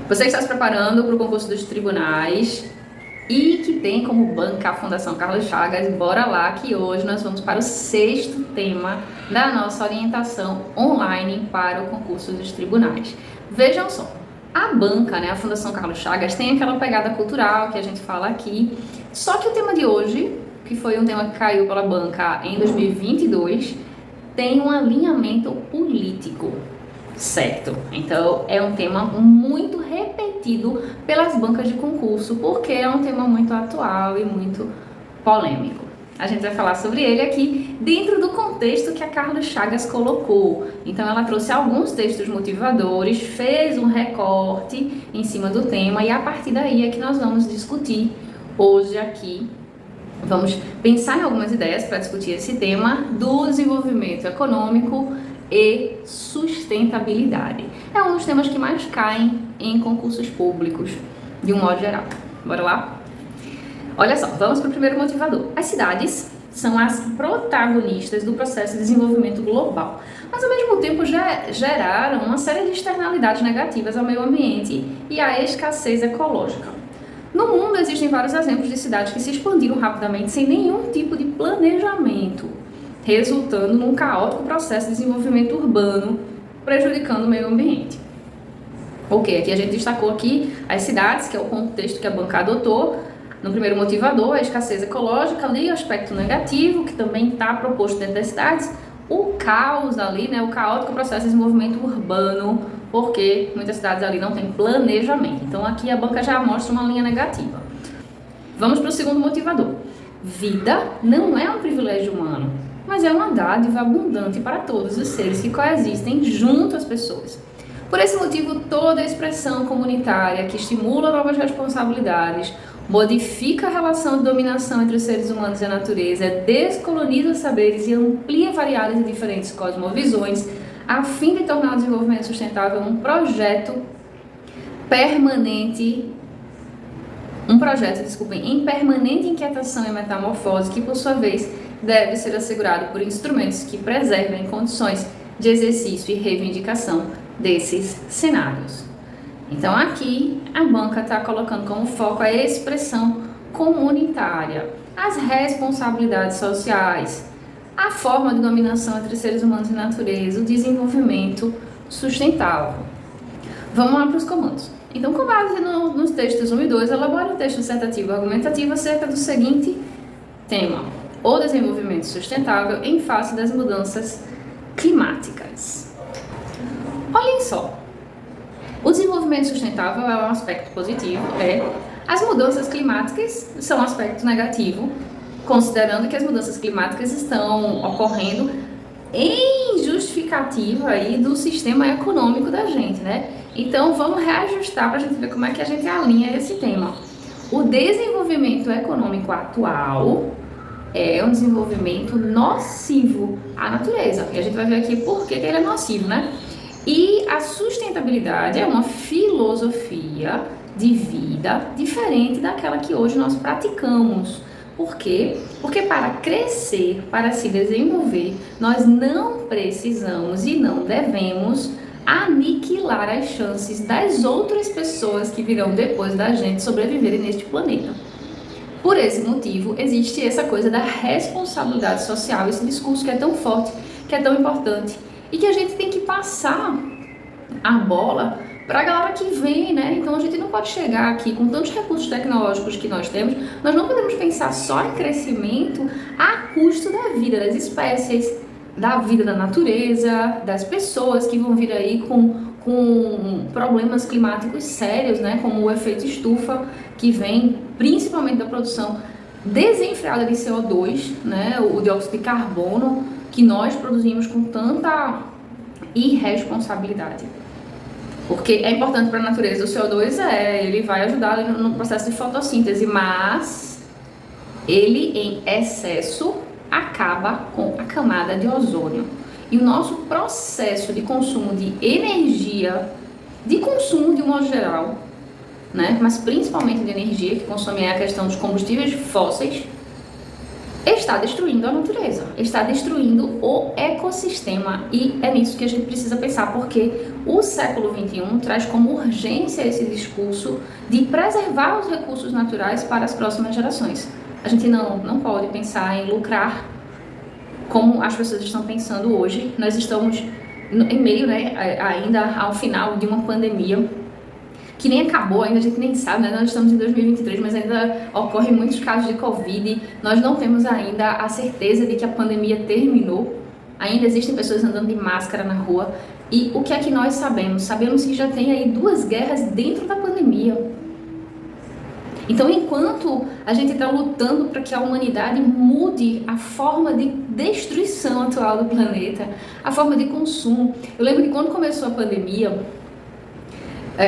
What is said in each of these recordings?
Você que está se preparando para o concurso dos tribunais e que tem como banca a Fundação Carlos Chagas, bora lá que hoje nós vamos para o 6º tema da nossa orientação online para o concurso dos tribunais. Vejam só, a banca, né, a Fundação Carlos Chagas, tem aquela pegada cultural que a gente fala aqui, só que o tema de hoje, que foi um tema que caiu pela banca em 2022, tem um alinhamento político. Certo, então é um tema muito repetido pelas bancas de concurso, porque é um tema muito atual e muito polêmico. A gente vai falar sobre ele aqui dentro do contexto que a Carlos Chagas colocou. Então ela trouxe alguns textos motivadores, fez um recorte em cima do tema e a partir daí é que nós vamos discutir hoje aqui. Vamos pensar em algumas ideias para discutir esse tema do desenvolvimento econômico e sustentabilidade. É um dos temas que mais caem em concursos públicos, de um modo geral. Bora lá? Olha só, vamos para o primeiro motivador. As cidades são as protagonistas do processo de desenvolvimento global, mas ao mesmo tempo já geraram uma série de externalidades negativas ao meio ambiente e à escassez ecológica. No mundo existem vários exemplos de cidades que se expandiram rapidamente sem nenhum tipo de planejamento, resultando num caótico processo de desenvolvimento urbano, prejudicando o meio ambiente. Ok, aqui a gente destacou aqui as cidades, que é o contexto que a banca adotou. No primeiro motivador, a escassez ecológica, ali o aspecto negativo, que também está proposto dentro das cidades, o caos ali, né, o caótico processo de desenvolvimento urbano, porque muitas cidades ali não têm planejamento. Então aqui a banca já mostra uma linha negativa. Vamos para o segundo motivador. Vida não é um privilégio humano, mas é uma dádiva abundante para todos os seres que coexistem junto às pessoas. Por esse motivo, toda a expressão comunitária que estimula novas responsabilidades, modifica a relação de dominação entre os seres humanos e a natureza, descoloniza os saberes e amplia variadas e diferentes cosmovisões, a fim de tornar o desenvolvimento sustentável um projeto em permanente inquietação e metamorfose, que por sua vez deve ser assegurado por instrumentos que preservem condições de exercício e reivindicação desses cenários. Então aqui a banca está colocando como foco a expressão comunitária, as responsabilidades sociais, a forma de dominação entre seres humanos e natureza, o desenvolvimento sustentável. Vamos lá para os comandos. Então, com base nos textos 1 e 2, elabore um texto dissertativo argumentativo acerca do seguinte tema: o desenvolvimento sustentável em face das mudanças climáticas. Olhem só, o desenvolvimento sustentável é um aspecto positivo, as mudanças climáticas são um aspecto negativo, considerando que as mudanças climáticas estão ocorrendo em justificativa aí do sistema econômico da gente, né? Então vamos reajustar para a gente ver como é que a gente alinha esse tema. O desenvolvimento econômico atual é um desenvolvimento nocivo à natureza. E a gente vai ver aqui por que ele é nocivo, né? E a sustentabilidade é uma filosofia de vida diferente daquela que hoje nós praticamos. Por quê? Porque para crescer, para se desenvolver, nós não precisamos e não devemos aniquilar as chances das outras pessoas que virão depois da gente sobreviverem neste planeta. Por esse motivo, existe essa coisa da responsabilidade social, esse discurso que é tão forte, que é tão importante e que a gente tem que passar a bola para a galera que vem, né? Então a gente não pode chegar aqui com tantos recursos tecnológicos que nós temos, nós não podemos pensar só em crescimento a custo da vida das espécies, da vida da natureza, das pessoas que vão vir aí com problemas climáticos sérios, né? Como o efeito estufa, que vem principalmente da produção desenfreada de CO2, né? O dióxido de carbono, que nós produzimos com tanta irresponsabilidade. Porque é importante para a natureza, o CO2 ele vai ajudar no processo de fotossíntese, mas ele em excesso acaba com a camada de ozônio. E o nosso processo de consumo de energia, de consumo de um modo geral, né, mas principalmente de energia, que consome a questão dos combustíveis fósseis, está destruindo a natureza, está destruindo o ecossistema, e é nisso que a gente precisa pensar, porque o século XXI traz como urgência esse discurso de preservar os recursos naturais para as próximas gerações. A gente não pode pensar em lucrar como as pessoas estão pensando hoje. Nós estamos em meio, né, ainda ao final de uma pandemia que nem acabou, ainda a gente nem sabe, né? Nós estamos em 2023, mas ainda ocorrem muitos casos de Covid. Nós não temos ainda a certeza de que a pandemia terminou. Ainda existem pessoas andando de máscara na rua. E o que é que nós sabemos? Sabemos que já tem aí 2 guerras dentro da pandemia. Então, enquanto a gente está lutando para que a humanidade mude a forma de destruição atual do planeta, a forma de consumo. Eu lembro que quando começou a pandemia,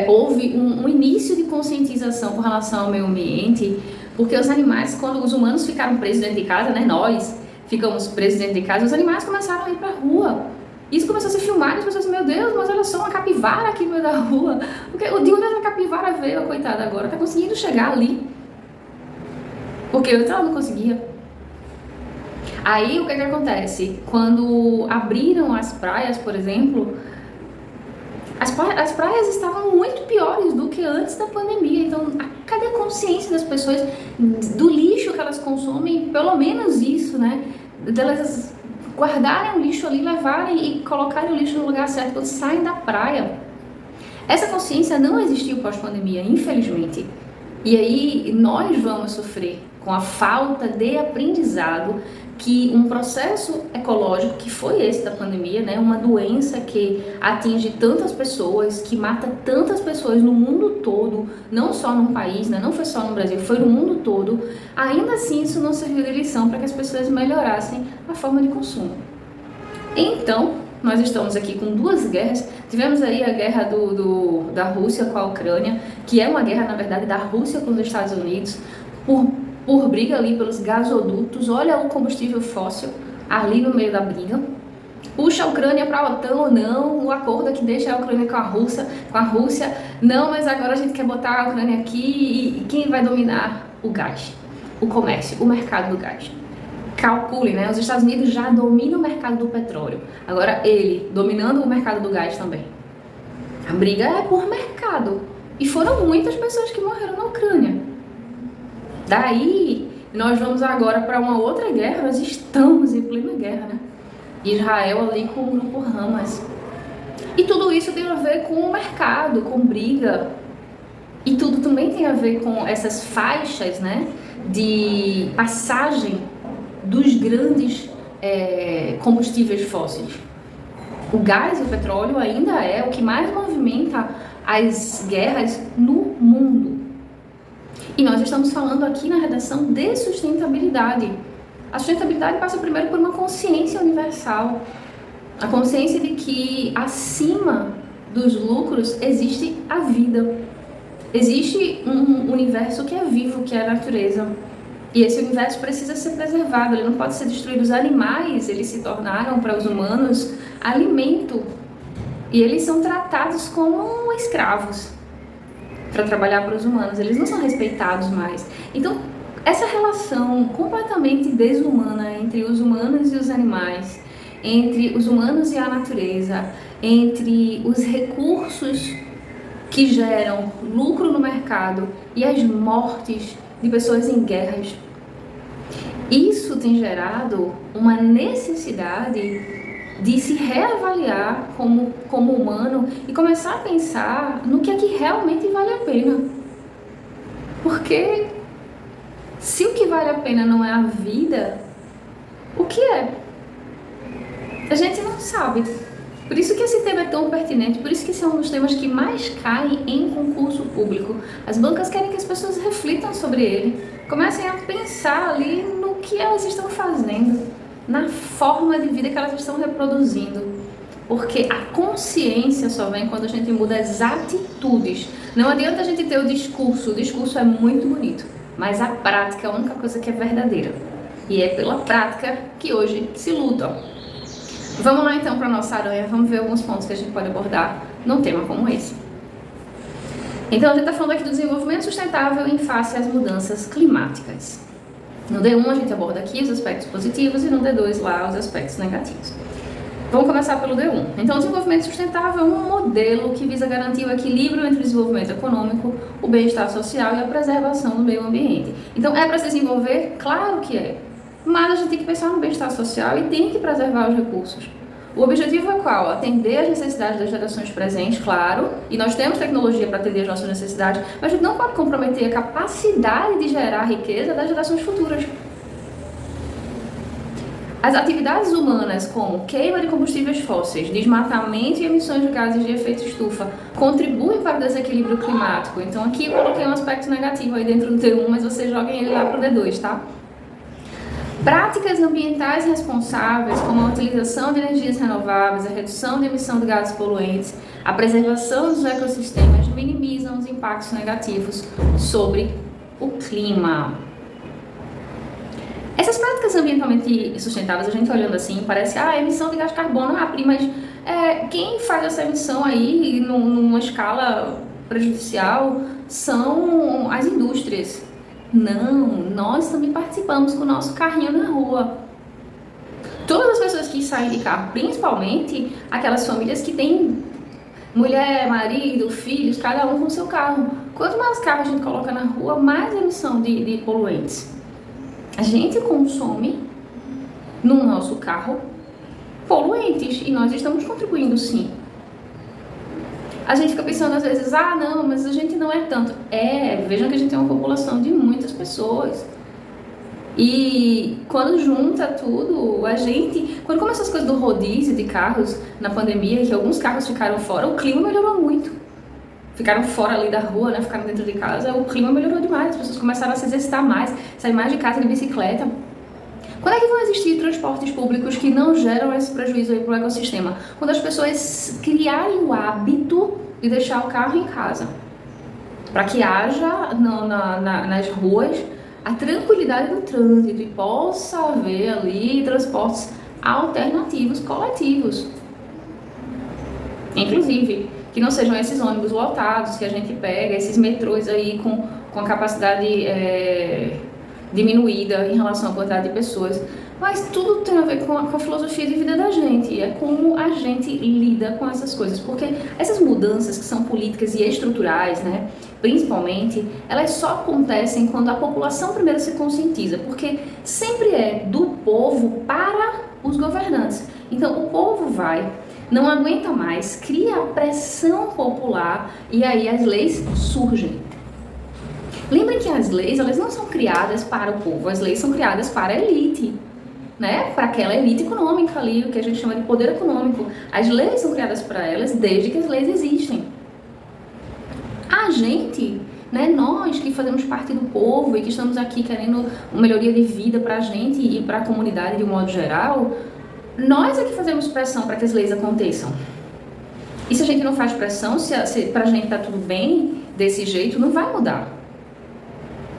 houve um início de conscientização com relação ao meio ambiente, porque os animais, quando os humanos ficaram presos dentro de casa, né, nós ficamos presos dentro de casa, os animais começaram a ir para a rua. Isso começou a ser filmado e as pessoas assim, meu Deus, mas olha só, uma capivara aqui no meio da rua. De onde essa capivara veio, coitada, agora? Está conseguindo chegar ali. Porque antes ela não conseguia. Aí o que acontece? Quando abriram as praias, por exemplo, as praias estavam muito piores do que antes da pandemia. Então, cadê a consciência das pessoas do lixo que elas consomem? Pelo menos isso, né? Delas guardarem o lixo ali, levarem e colocarem o lixo no lugar certo quando saem da praia. Essa consciência não existiu pós-pandemia, infelizmente. E aí nós vamos sofrer com a falta de aprendizado que um processo ecológico, que foi esse da pandemia, né, uma doença que atinge tantas pessoas, que mata tantas pessoas no mundo todo, não só num país, né, não foi só no Brasil, foi no mundo todo, ainda assim isso não serviu de lição para que as pessoas melhorassem a forma de consumo. Então, nós estamos aqui com 2 guerras. Tivemos aí a guerra da Rússia com a Ucrânia, que é uma guerra, na verdade, da Rússia com os Estados Unidos, por briga ali pelos gasodutos. Olha o combustível fóssil ali no meio da briga. Puxa a Ucrânia para a OTAN ou não, o acordo que deixa a Ucrânia com a Rússia. Não, mas agora a gente quer botar a Ucrânia aqui, e quem vai dominar o gás? O comércio, o mercado do gás. Calcule, né? Os Estados Unidos já dominam o mercado do petróleo. Agora ele dominando o mercado do gás também. A briga é por mercado. E foram muitas pessoas que morreram na Ucrânia. Daí, nós vamos agora para uma outra guerra. Nós estamos em plena guerra, né? Israel ali com o grupo Hamas. E tudo isso tem a ver com o mercado, com briga. E tudo também tem a ver com essas faixas, né? De passagem dos grandes combustíveis fósseis. O gás e o petróleo ainda é o que mais movimenta as guerras no mundo. E nós estamos falando aqui na redação de sustentabilidade. A sustentabilidade passa primeiro por uma consciência universal. A consciência de que acima dos lucros existe a vida. Existe um universo que é vivo, que é a natureza. E esse universo precisa ser preservado, ele não pode ser destruído. Os animais, eles se tornaram para os humanos alimento. E eles são tratados como escravos para trabalhar para os humanos. Eles não são respeitados mais. Então, essa relação completamente desumana entre os humanos e os animais, entre os humanos e a natureza, entre os recursos que geram lucro no mercado e as mortes de pessoas em guerras, isso tem gerado uma necessidade de se reavaliar como humano e começar a pensar no que é que realmente vale a pena. Porque se o que vale a pena não é a vida, o que é? A gente não sabe. Por isso que esse tema é tão pertinente, por isso que esse é um dos temas que mais cai em concurso público. As bancas querem que as pessoas reflitam sobre ele, comecem a pensar ali no que elas estão fazendo, na forma de vida que elas estão reproduzindo. Porque a consciência só vem quando a gente muda as atitudes. Não adianta a gente ter o discurso é muito bonito, mas a prática é a única coisa que é verdadeira. E é pela prática que hoje se luta. Vamos lá então para a nossa aranha, vamos ver alguns pontos que a gente pode abordar num tema como esse. Então a gente está falando aqui do desenvolvimento sustentável em face às mudanças climáticas. No D1 a gente aborda aqui os aspectos positivos e no D2 lá os aspectos negativos. Vamos começar pelo D1. Então, o desenvolvimento sustentável é um modelo que visa garantir o equilíbrio entre o desenvolvimento econômico, o bem-estar social e a preservação do meio ambiente. Então, é para se desenvolver? Claro que é. Mas a gente tem que pensar no bem-estar social e tem que preservar os recursos. O objetivo é qual? Atender às necessidades das gerações presentes, claro, e nós temos tecnologia para atender às nossas necessidades, mas a gente não pode comprometer a capacidade de gerar riqueza das gerações futuras. As atividades humanas, como queima de combustíveis fósseis, desmatamento e emissões de gases de efeito estufa, contribuem para o desequilíbrio climático. Então aqui eu coloquei um aspecto negativo aí dentro do D1, mas vocês joguem ele lá para o D2, tá? Práticas ambientais responsáveis, como a utilização de energias renováveis, a redução de emissão de gases poluentes, a preservação dos ecossistemas, minimizam os impactos negativos sobre o clima. Essas práticas ambientalmente sustentáveis, a gente olhando assim, parece, emissão de gás de carbono, mas quem faz essa emissão aí numa escala prejudicial são as indústrias. Não, nós também participamos com o nosso carrinho na rua. Todas as pessoas que saem de carro, principalmente aquelas famílias que têm mulher, marido, filhos, cada um com seu carro. Quanto mais carro a gente coloca na rua, mais emissão de poluentes. A gente consome no nosso carro poluentes e nós estamos contribuindo sim. A gente fica pensando às vezes, não, mas a gente não é tanto. Vejam que a gente tem uma população de muitas pessoas. E quando junta tudo, quando começou as coisas do rodízio de carros na pandemia, que alguns carros ficaram fora, o clima melhorou muito. Ficaram fora ali da rua, né? Ficaram dentro de casa, o clima melhorou demais. As pessoas começaram a se exercitar mais, sair mais de casa de bicicleta. Quando é que vão existir transportes públicos que não geram esse prejuízo aí para o ecossistema? Quando as pessoas criarem o hábito de deixar o carro em casa. Para que haja nas ruas a tranquilidade do trânsito e possa haver ali transportes alternativos, coletivos. Inclusive, que não sejam esses ônibus lotados que a gente pega, esses metrôs aí com a capacidade diminuída em relação à quantidade de pessoas. Mas tudo tem a ver com a filosofia de vida da gente, é como a gente lida com essas coisas, porque essas mudanças que são políticas e estruturais, né, principalmente, elas só acontecem quando a população primeiro se conscientiza, porque sempre é do povo para os governantes. Então o povo não aguenta mais, cria a pressão popular e aí as leis surgem. Lembrem que as leis, elas não são criadas para o povo, as leis são criadas para a elite, né? Para aquela elite econômica ali, o que a gente chama de poder econômico. As leis são criadas para elas desde que as leis existem. A gente, né, nós que fazemos parte do povo e que estamos aqui querendo uma melhoria de vida para a gente e para a comunidade de um modo geral, nós é que fazemos pressão para que as leis aconteçam. E se a gente não faz pressão, se para a gente tá tudo bem desse jeito, não vai mudar.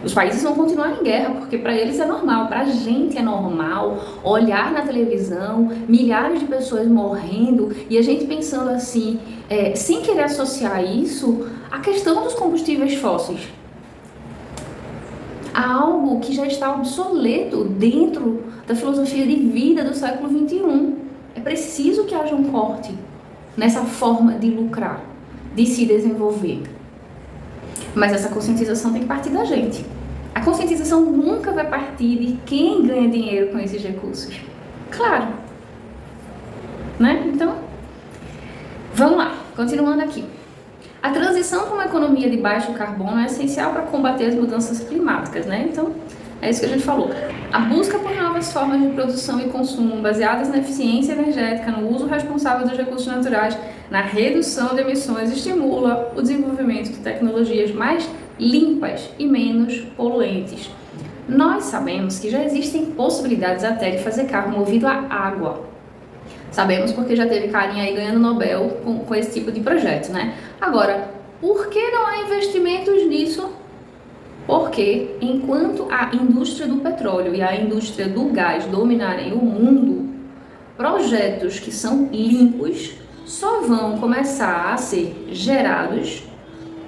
Os países vão continuar em guerra, porque para eles é normal, para a gente é normal olhar na televisão, milhares de pessoas morrendo e a gente pensando assim, sem querer associar isso à questão dos combustíveis fósseis. Algo que já está obsoleto dentro da filosofia de vida do século XXI. É preciso que haja um corte nessa forma de lucrar, de se desenvolver. Mas essa conscientização tem que partir da gente. A conscientização nunca vai partir de quem ganha dinheiro com esses recursos. Claro. Né? Então, vamos lá. Continuando aqui. A transição para uma economia de baixo carbono é essencial para combater as mudanças climáticas, né? Então, é isso que a gente falou. A busca por novas formas de produção e consumo baseadas na eficiência energética, no uso responsável dos recursos naturais, na redução de emissões, estimula o desenvolvimento de tecnologias mais limpas e menos poluentes. Nós sabemos que já existem possibilidades até de fazer carro movido a água. Sabemos porque já teve carinha aí ganhando Nobel com esse tipo de projeto, né? Agora, por que não há investimentos nisso? Porque enquanto a indústria do petróleo e a indústria do gás dominarem o mundo, projetos que são limpos só vão começar a ser gerados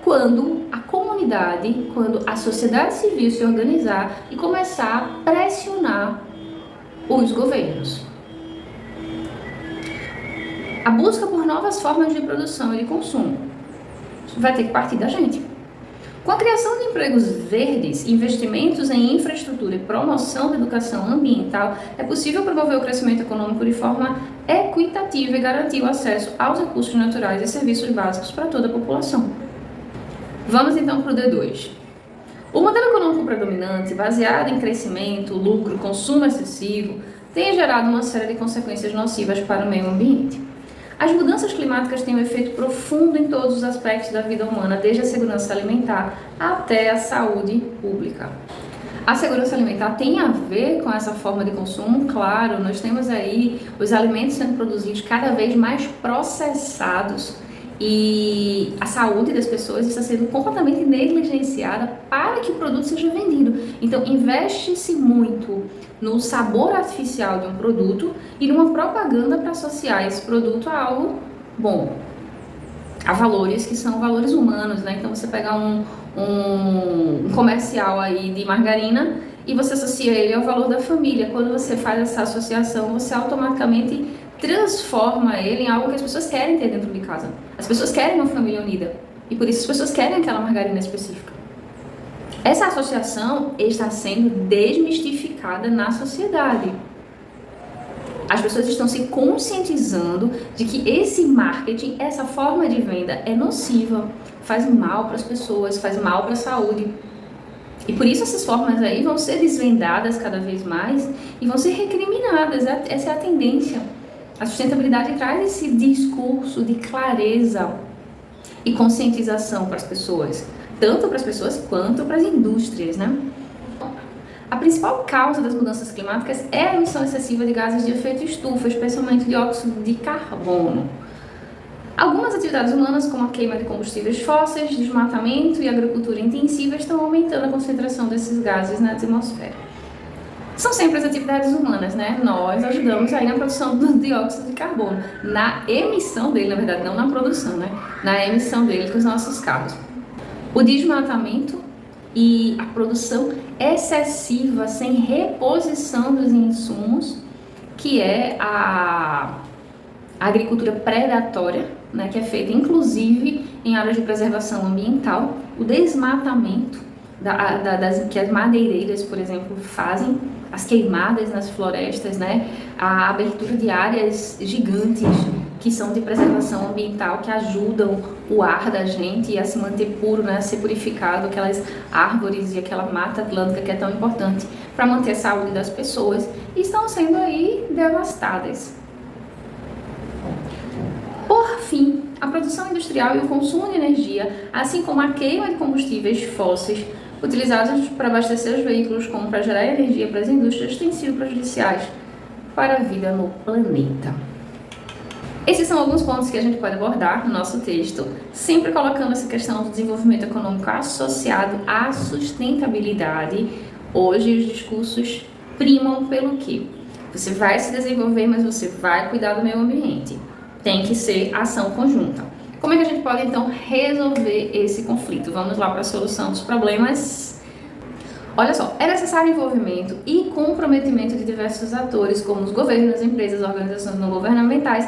quando a comunidade enormidade quando a sociedade civil se organizar e começar a pressionar os governos. A busca por novas formas de produção e de consumo vai ter que partir da gente. Com a criação de empregos verdes, investimentos em infraestrutura e promoção da educação ambiental, é possível promover o crescimento econômico de forma equitativa e garantir o acesso aos recursos naturais e serviços básicos para toda a população. Vamos então para o D2. O modelo econômico predominante, baseado em crescimento, lucro, consumo excessivo, tem gerado uma série de consequências nocivas para o meio ambiente. As mudanças climáticas têm um efeito profundo em todos os aspectos da vida humana, desde a segurança alimentar até a saúde pública. A segurança alimentar tem a ver com essa forma de consumo? Claro, nós temos aí os alimentos sendo produzidos cada vez mais processados e a saúde das pessoas está sendo completamente negligenciada para que o produto seja vendido. Então, investe-se muito no sabor artificial de um produto e numa propaganda para associar esse produto a algo bom, a valores que são valores humanos, né? Então, você pega um comercial aí de margarina e você associa ele ao valor da família. Quando você faz essa associação, você automaticamente transforma ele em algo que as pessoas querem ter dentro de casa. As pessoas querem uma família unida e por isso as pessoas querem aquela margarina específica. Essa associação está sendo desmistificada na sociedade. As pessoas estão se conscientizando de que esse marketing, essa forma de venda é nociva, faz mal para as pessoas, faz mal para a saúde. E por isso essas formas aí vão ser desvendadas cada vez mais e vão ser recriminadas. Essa é a tendência. A sustentabilidade traz esse discurso de clareza e conscientização para as pessoas, tanto para as pessoas quanto para as indústrias, né? A principal causa das mudanças climáticas é a emissão excessiva de gases de efeito estufa, especialmente dióxido de carbono. Algumas atividades humanas, como a queima de combustíveis fósseis, desmatamento e agricultura intensiva, estão aumentando a concentração desses gases na atmosfera. São sempre as atividades humanas, né? Nós ajudamos aí na produção do dióxido de carbono, na emissão dele, na verdade, não na produção, né? Na emissão dele com os nossos carros. O desmatamento e a produção excessiva, sem reposição dos insumos, que é a agricultura predatória, né? Que é feita inclusive em áreas de preservação ambiental. O desmatamento que as madeireiras, por exemplo, fazem, as queimadas nas florestas, né? A abertura de áreas gigantes que são de preservação ambiental, que ajudam o ar da gente a se manter puro, né? A ser purificado, aquelas árvores e aquela mata atlântica que é tão importante para manter a saúde das pessoas, estão sendo aí devastadas. Por fim, a produção industrial e o consumo de energia, assim como a queima de combustíveis fósseis utilizados para abastecer os veículos como para gerar energia para as indústrias, têm sido prejudiciais para a vida no planeta. Esses são alguns pontos que a gente pode abordar no nosso texto, sempre colocando essa questão do desenvolvimento econômico associado à sustentabilidade. Hoje os discursos primam pelo quê? Você vai se desenvolver, mas você vai cuidar do meio ambiente. Tem que ser ação conjunta. Como é que a gente pode, então, resolver esse conflito? Vamos lá para a solução dos problemas. Olha só, é necessário envolvimento e comprometimento de diversos atores, como os governos, empresas, organizações não governamentais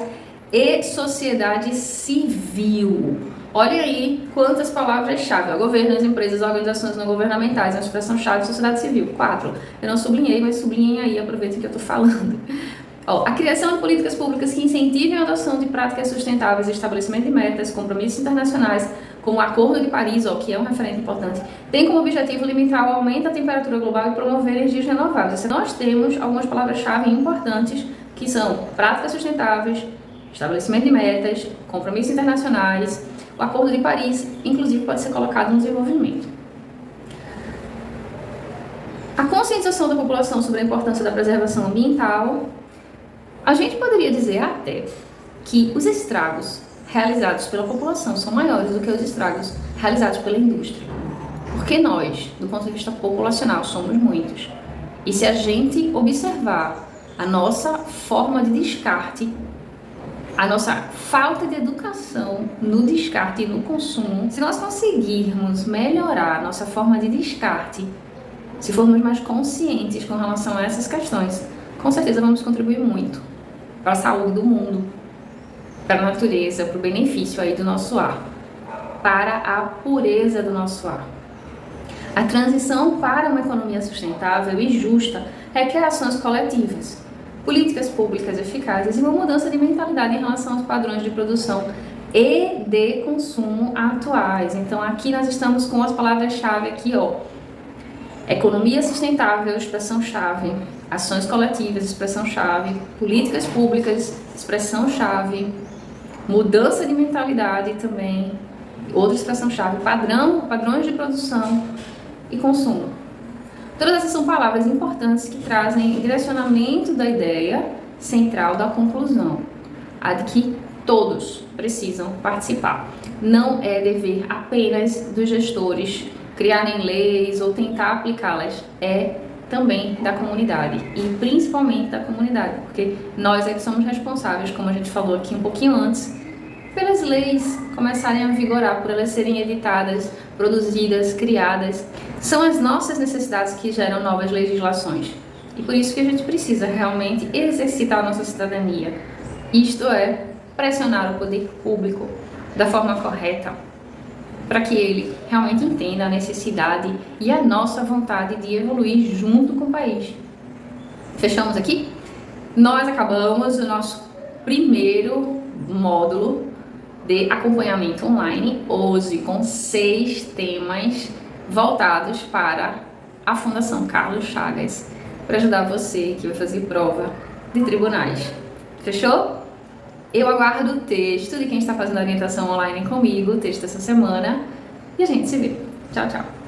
e sociedade civil. Olha aí quantas palavras-chave. Governos, empresas, organizações não governamentais, a expressão-chave, sociedade civil. 4. Eu não sublinhei, mas sublinhem aí, aproveitem que eu estou falando. A criação de políticas públicas que incentivem a adoção de práticas sustentáveis, estabelecimento de metas, compromissos internacionais, como o Acordo de Paris, que é um referente importante, tem como objetivo limitar o aumento da temperatura global e promover energias renováveis. Nós temos algumas palavras-chave importantes, que são práticas sustentáveis, estabelecimento de metas, compromissos internacionais. O Acordo de Paris, inclusive, pode ser colocado no desenvolvimento. A conscientização da população sobre a importância da preservação ambiental. A gente poderia dizer até que os estragos realizados pela população são maiores do que os estragos realizados pela indústria. Porque nós, do ponto de vista populacional, somos muitos. E se a gente observar a nossa forma de descarte, a nossa falta de educação no descarte e no consumo, se nós conseguirmos melhorar a nossa forma de descarte, se formos mais conscientes com relação a essas questões, com certeza vamos contribuir muito para a saúde do mundo, para a natureza, para o benefício aí do nosso ar, para a pureza do nosso ar. A transição para uma economia sustentável e justa requer ações coletivas, políticas públicas eficazes e uma mudança de mentalidade em relação aos padrões de produção e de consumo atuais. Então aqui nós estamos com as palavras-chave aqui, ó. Economia sustentável, expressão-chave. Ações coletivas, expressão-chave. Políticas públicas, expressão-chave. Mudança de mentalidade também, outra expressão-chave. Padrões de produção e consumo. Todas essas são palavras importantes que trazem direcionamento da ideia central da conclusão, a de que todos precisam participar. Não é dever apenas dos gestores criarem leis ou tentar aplicá-las, é também da comunidade e principalmente da comunidade, porque nós é que somos responsáveis, como a gente falou aqui um pouquinho antes, pelas leis começarem a vigorar, por elas serem editadas, produzidas, criadas. São as nossas necessidades que geram novas legislações. E por isso que a gente precisa realmente exercitar a nossa cidadania. Isto é, pressionar o poder público da forma correta, para que ele realmente entenda a necessidade e a nossa vontade de evoluir junto com o país. Fechamos aqui? Nós acabamos o nosso primeiro módulo de acompanhamento online, hoje com 6 temas voltados para a Fundação Carlos Chagas, para ajudar você que vai fazer prova de tribunais. Fechou? Eu aguardo o texto de quem está fazendo a orientação online comigo, o texto dessa semana, e a gente se vê. Tchau, tchau!